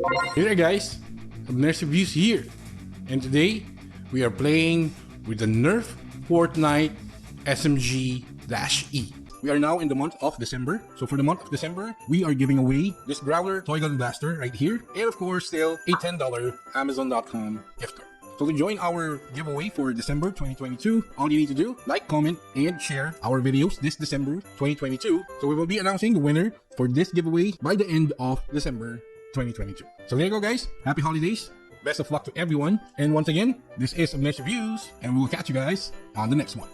Hey there guys, Abners Reviews here, and today we are playing with the NERF Fortnite SMG-E. We are now in the month of December, so for the month of December, we are giving away this Growler Toy Gun Blaster right here, and of course still a $10 Amazon.com gift card. So to join our giveaway for December 2022, all you need to do, like, comment, and share our videos this December 2022. So we will be announcing the winner for this giveaway by the end of December 2022. So there you go guys, happy holidays, best of luck to everyone, and once again, this is Abners Reviews, and we will catch you guys on the next one.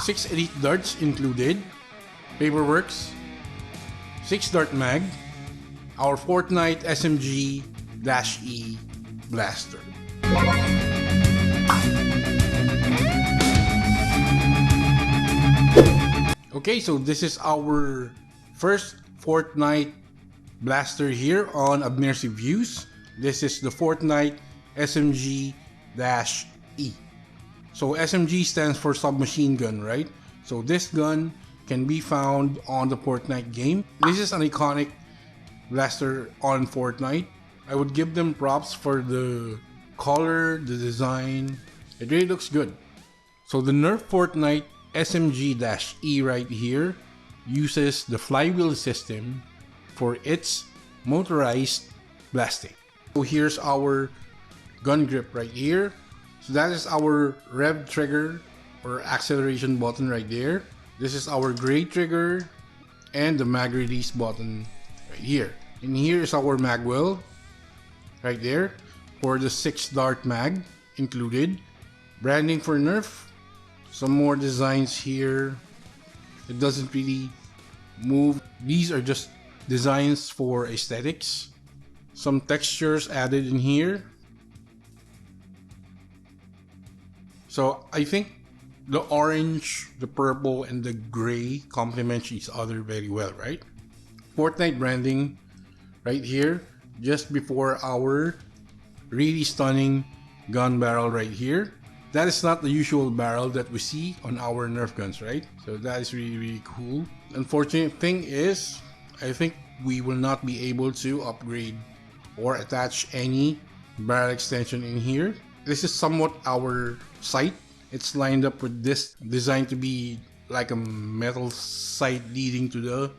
Six Elite darts included, paperworks, 6 dart mag, our Fortnite SMG-E blaster. Okay, so this is our first Fortnite blaster here on Abners Reviews. This is the Fortnite SMG-E. So SMG stands for submachine gun, right? So this gun can be found on the Fortnite game. This is an iconic blaster on Fortnite. I would give them props for the color, the design. It really looks good. So the NERF Fortnite SMG-E right here uses the flywheel system for its motorized blasting. So here's our gun grip right here. So that is our rev trigger or acceleration button right there. This is our gray trigger and the mag release button right here. And here is our mag well right there for the 6 dart mag included. Branding for NERF. Some more designs here. It doesn't really move. These are just designs for aesthetics. Some textures added in here. So I think the orange, the purple, and the gray complement each other very well, right? Fortnite branding right here, just before our really stunning gun barrel right here. That is not the usual barrel that we see on our Nerf guns, right? So that is really cool. Unfortunate thing is, I think we will not be able to upgrade or attach any barrel extension in here. This is somewhat our sight. It's lined up with this, designed to be like a metal sight leading to the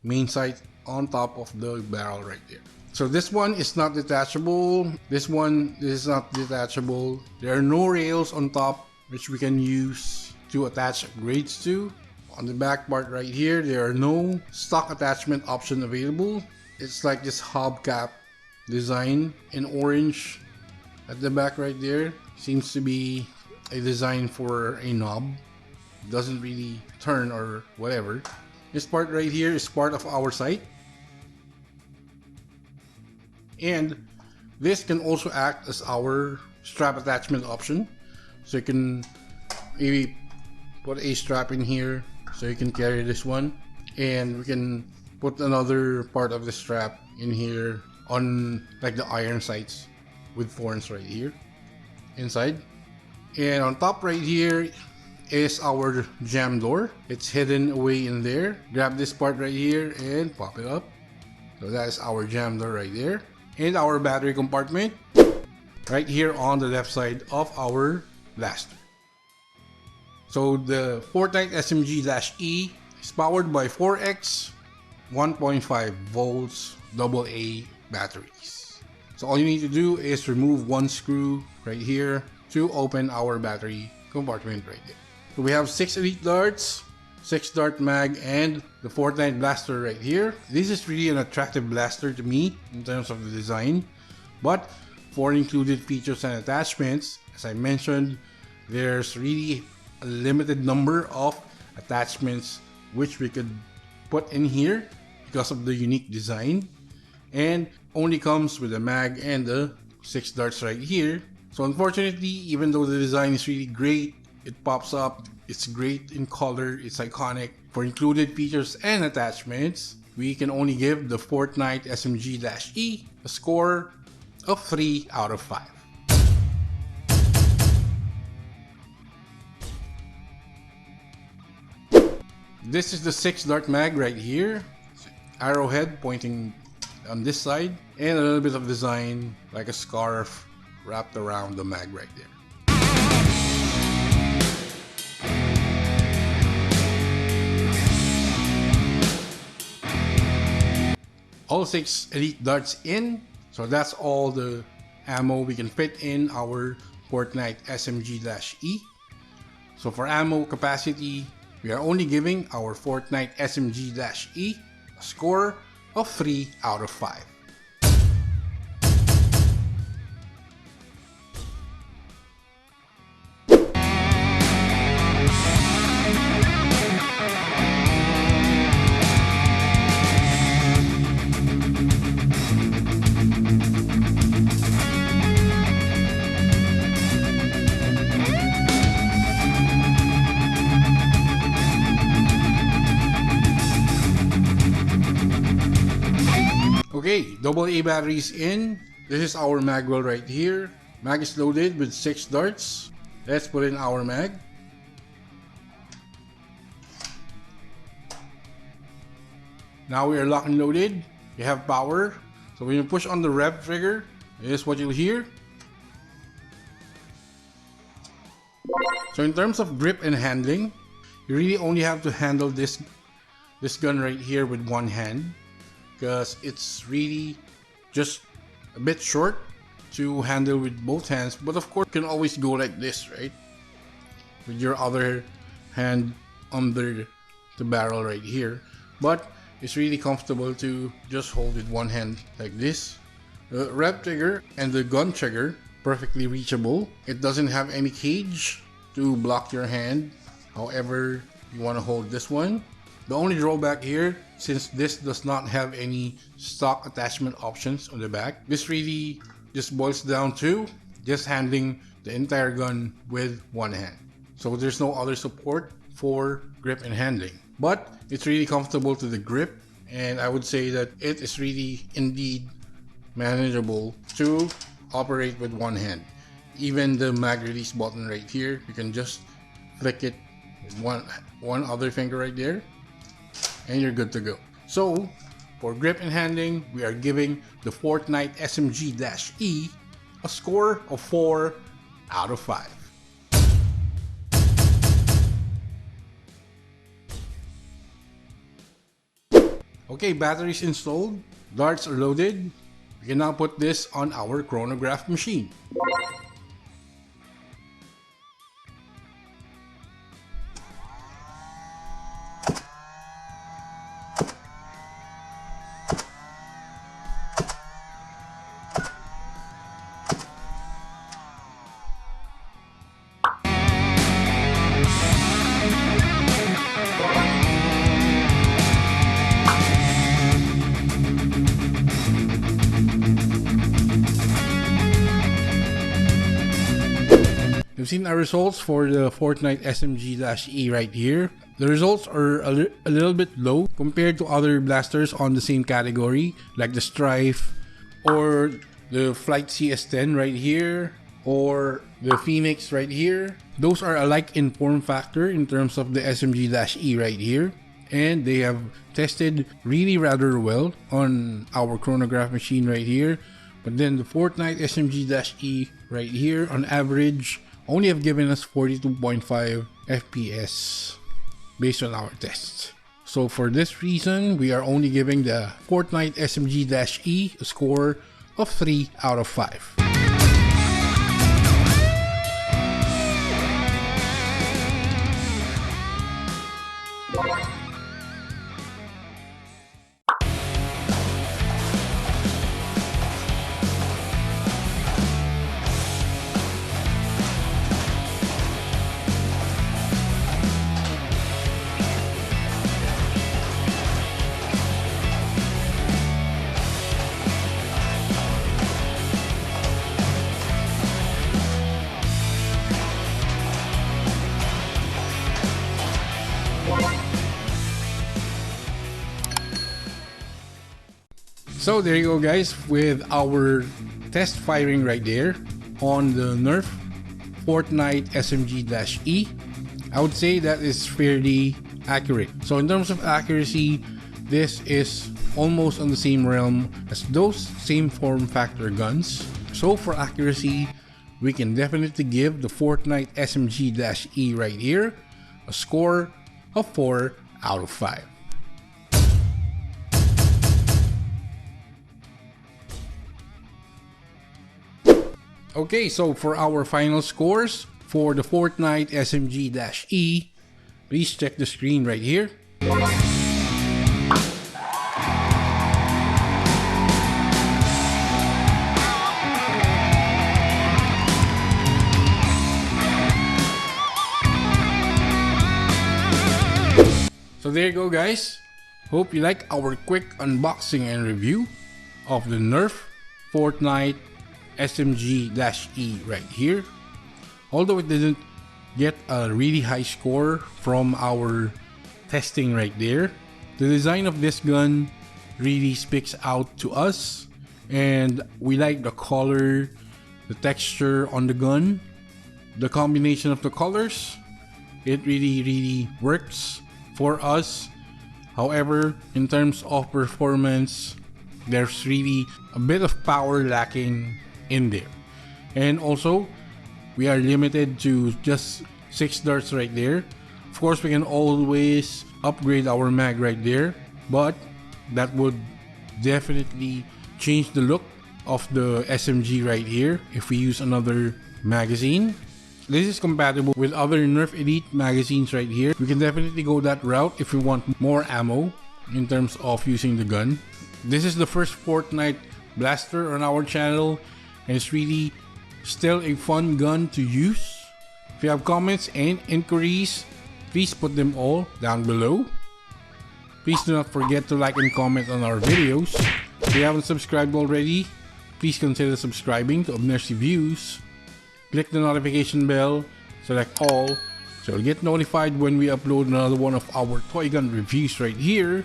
main sight on top of the barrel right there. So this one is not detachable. This is not detachable. There are no rails on top which we can use to attach grades to. On the back part right here, there are no stock attachment option available. It's like this hubcap design in orange. At the back right there, seems to be a design for a knob. Doesn't really turn or whatever. This part right here is part of our sight. And this can also act as our strap attachment option. So you can maybe put a strap in here so you can carry this one. And we can put another part of the strap in here on like the iron sights with thorns right here inside. And on top right here is our jam door. It's hidden away in there. Grab this part right here and pop it up. So that is our jam door right there. And our battery compartment right here on the left side of our blaster. So the Fortnite SMG-E is powered by 4X 1.5 volts AA batteries. So all you need to do is remove one screw right here to open our battery compartment right there. So we have 6 Elite darts, 6 dart mag, and the Fortnite blaster right here. This is really an attractive blaster to me in terms of the design, but for included features and attachments, as I mentioned, there's really a limited number of attachments which we could put in here because of the unique design, and only comes with the mag and the 6 darts right here. So unfortunately, even though the design is really great, it pops up, it's great in color, it's iconic. For included features and attachments, we can only give the Fortnite SMG-E a score of 3 out of 5. This is the 6 dart mag right here. Arrowhead pointing on this side, and a little bit of design like a scarf wrapped around the mag right there. All 6 Elite darts in, so that's all the ammo we can fit in our Fortnite SMG-E. So for ammo capacity, we are only giving our Fortnite SMG-E a score of 3 out of 5. Okay, AA batteries in. This is our mag well right here. Mag is loaded with 6 darts. Let's put in our mag. Now we are locked and loaded. We have power. So when you push on the rev trigger, this is what you'll hear. So in terms of grip and handling, you really only have to handle this gun right here with one hand, because it's really just a bit short to handle with both hands. But of course, you can always go like this, right? With your other hand under the barrel right here. But it's really comfortable to just hold with one hand like this. The rev trigger and the gun trigger, perfectly reachable. It doesn't have any cage to block your hand. However, you want to hold this one. The only drawback here, since this does not have any stock attachment options on the back, this really just boils down to just handling the entire gun with one hand. So there's no other support for grip and handling. But it's really comfortable to the grip, and I would say that it is really indeed manageable to operate with one hand. Even the mag release button right here, you can just flick it with one other finger right there, and you're good to go. So for grip and handling, we are giving the Fortnite SMG-E a score of 4 out of 5. Okay, batteries installed, darts are loaded. We can now put this on our chronograph machine. You've seen our results for the Fortnite SMG-E right here. The results are a little bit low compared to other blasters on the same category, like the Strife or the Flight CS10 right here, or the Phoenix right here. Those are alike in form factor in terms of the SMG-E right here, and they have tested really rather well on our chronograph machine right here. But then the Fortnite SMG-E right here on average only have given us 42.5 FPS based on our tests. So for this reason, we are only giving the Fortnite SMG-E a score of 3 out of 5. So there you go, guys, with our test firing right there on the NERF Fortnite SMG-E. I would say that is fairly accurate. So in terms of accuracy, this is almost on the same realm as those same form factor guns. So for accuracy, we can definitely give the Fortnite SMG-E right here a score of 4 out of 5. Okay, so for our final scores for the Fortnite SMG-E, please check the screen right here. So there you go, guys. Hope you like our quick unboxing and review of the NERF Fortnite SMG-E right here. Although it didn't get a really high score from our testing right there, the design of this gun really speaks out to us, and we like the color, the texture on the gun, the combination of the colors. It really works for us. However, in terms of performance, there's really a bit of power lacking in there. And also, we are limited to just 6 darts right there. Of course, we can always upgrade our mag right there, but that would definitely change the look of the SMG right here if we use another magazine. This is compatible with other Nerf Elite magazines right here. We can definitely go that route if we want more ammo in terms of using the gun. This is the first Fortnite blaster on our channel, and it's really still a fun gun to use. If you have comments and inquiries, please put them all down below. Please do not forget to like and comment on our videos. If you haven't subscribed already, please consider subscribing to Abners Reviews. Click the notification bell, select all, so you'll get notified when we upload another one of our toy gun reviews right here,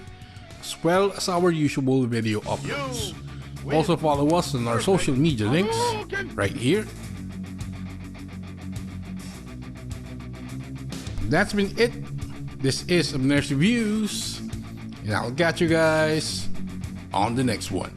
as well as our usual video uploads. Also follow us on our social media links right here. That's been it. This is Abners Reviews, and I'll catch you guys on the next one.